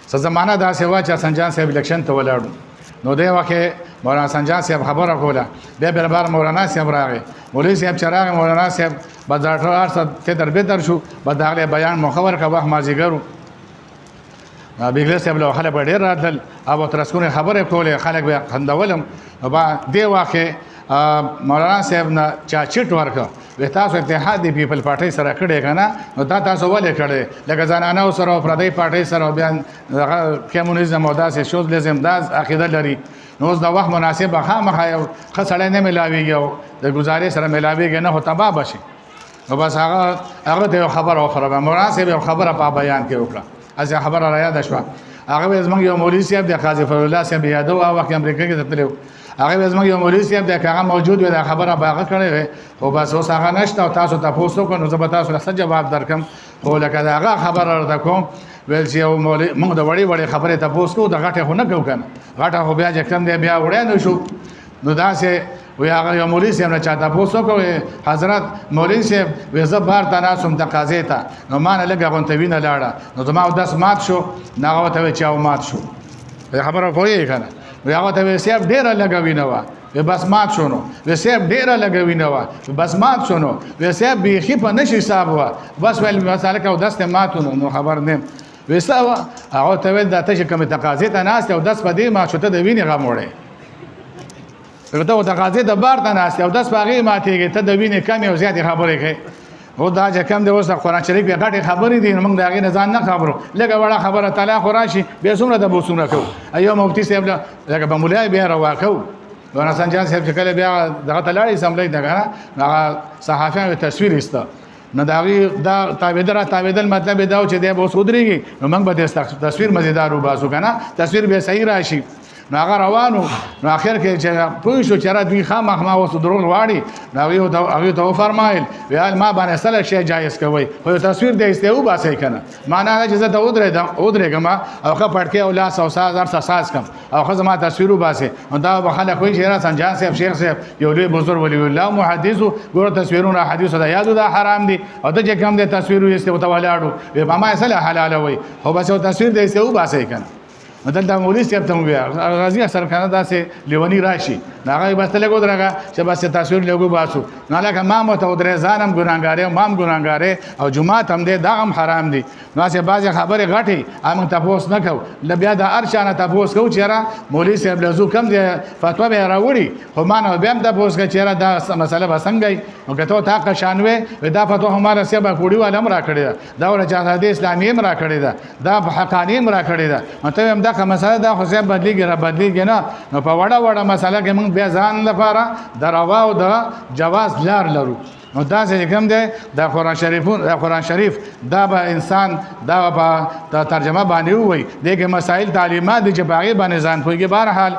څه زمانہ داسې وه چې حسن جان صاحب الیکشن ته ولاړو نو دی وخت مولانا حسن جان صاحب خبره کوله بیا بار مولانا صاحب راغی مولوي صاحب چې راغی مولانا صاحب بس ډاکټر ارڅ ته دربدر شو بس د هغې بیان مخور که وخت مازدیګر و بیګلر صاحب له خلک به ډېر راتلل او ترسکونې خبرې کولې خلک به خندولم دې واقع مولانا صاحب نه چا چټ ورکړه وی تاسو اتحاد دی پیپل پارټۍ سره کړی که نه نو دا تاسو ولې کړی لکه زنانو سره او پردۍ پارټۍ سره بیا دغه کمونیزم او داسې سوشلیزم دا عقیده لري نو اوس د وخت مناسب به خامخا یو ښه سړی نه میلاویږي او د ګزارې سره میلاویږي نه خو تباه به شي نو بس هغه ته یو خبره وخوره مولانا صاحب یو خبره په بیان کې وکړه هسې خبره را یاده شوه هغه زموږ یو مولوي صاحب د قاضي فضلالله صاحب یادو هغه وخت امریکا کې ته تللی و هغه زموږ یو مولوي صاحب دی که هغه موجود وي دا خبره به هغه کړې وی خو بس اوس هغه نشته او تاسو تپوس وکړو نو زه به تاسو له څه جواب درکړم خو لکه د هغه خبره درته کوم ویل چې یو مولوي موږ د وړې وړې خبرې تپوس کوو د غټې خو نه کوو که نه غټه خو بیا چې کوم دی بیا وړی نه شو نو داسې وی هغه یو مولوي صاحب نه چا تپوس وکړو حضرت مولوي صاحب وی زه بهر ته ناست وم تقاضې ته نو ما نه لږه غونته وینه لاړه نو زما اودس مات شو نو هغه ورته وی چې او مات شو خبره پوهېږې که نه وی هغه ته وی صاحب ډېره لږه وینه وه وی بس مات شو نو وی صاحب ډېره لږه وینه وه بس مات شو نو وی صاحب بیخي په نشي حساب وه بس ویل بس هلکه اودس دې مات نو خبر نه وی څه وه هغه ورته ویل دا ته چې کومې تقاضې ته ناست یې اودس په دې مات شو ته د وینې غم وړی ته تقاضې د بار ته ناست یې اودس په هغې ماتېږي ته د وینې کمې او زیاتې خبرې کوې او دا چې کم دی اوس د قرآن شریف کې غټې خبرې دي نو موږ د هغې نه ځان نه خبرو لږه وړه خبره طلاق خو راشي بیا څومره د بوسونه کوو یو مفتي صاحب لکه به مولای بیا روا کوو مولانا حسن جان صاحب چې کله بیا دغه ته لاړې اسمبلۍ ته که نه هغه صحافیانو تصویر ایسته نو د هغې دا تاوېدل مطلب یې دا و چې دی به اوس ودرېږي نو موږ به د تصویر مزیدار وباسو که نه تصویر بیا صحیح راشي نو هغه روانو نو اخر کې چې پوه شو چې را دوی خامخا اوس دروغ غواړي نو هغوی ته وفرمایل ویل ما باندې سله شی جایز کوئ خو یو تصویر د ایستې وباسئ که نه معنا ده چې زه ته ودرېږم او ښه پټکې او لاس او ساز هر څه ساز کړم او ښه زما تصویر وباسئ نو دا به خلک وایي چې یاره حسن جان صاحب شیخ صاحب یو لوی بزرګ ولی الله محدث و ګوره تصویرونه حدیثو د یادو دا حرام دي او ته چې کوم دی تصویر وایستې ورته ولاړو وی ما یې سله حلالوئ خو بس یو تصویر د ایستې وباسئ که نه دلته مولوي صاحب ته مو بیا راځي سرکانه داسې لیونی راشي نو هغه یې بس ته لږ ودرېږه چې بس تصویر لږ وباسو نو هلکه ما هم ورته ودرې ځان هم ګناهګارې ما هم ګناهګارې او جومات هم دی دا هم حرام دي نو هسې بعضې خبرې غټې موږ تپوس نه کوو بیا د هر چا نه تپوس کوو چې یاره مولوي صاحب له زو کم دی فتوا به یې راوړي خو ما نه بیا هم تپوس کوي چې یاره دا مسله به څنګه وي نو که ته تا قشان وې دا فتوا خو ما رسیا به کوړي والا هم را کړې ده دا ورته جهاد اسلامي هم را کړې ده دا حقاني هم را کړې ده نو ته هم دغه مسله دا خو صاحب بدلېږي را بدلېږي نه نو په وړه وړه مسله کې موږ بیا ځان لپاره د روا او د جواز لار لرو نو دا چې کوم دی د قرآن شریف دا به انسان دا په ترجمه باندې ووایي دې کې مسایل تعلیمات دي چې په هغې باندې ځان پوهېږي بهرحال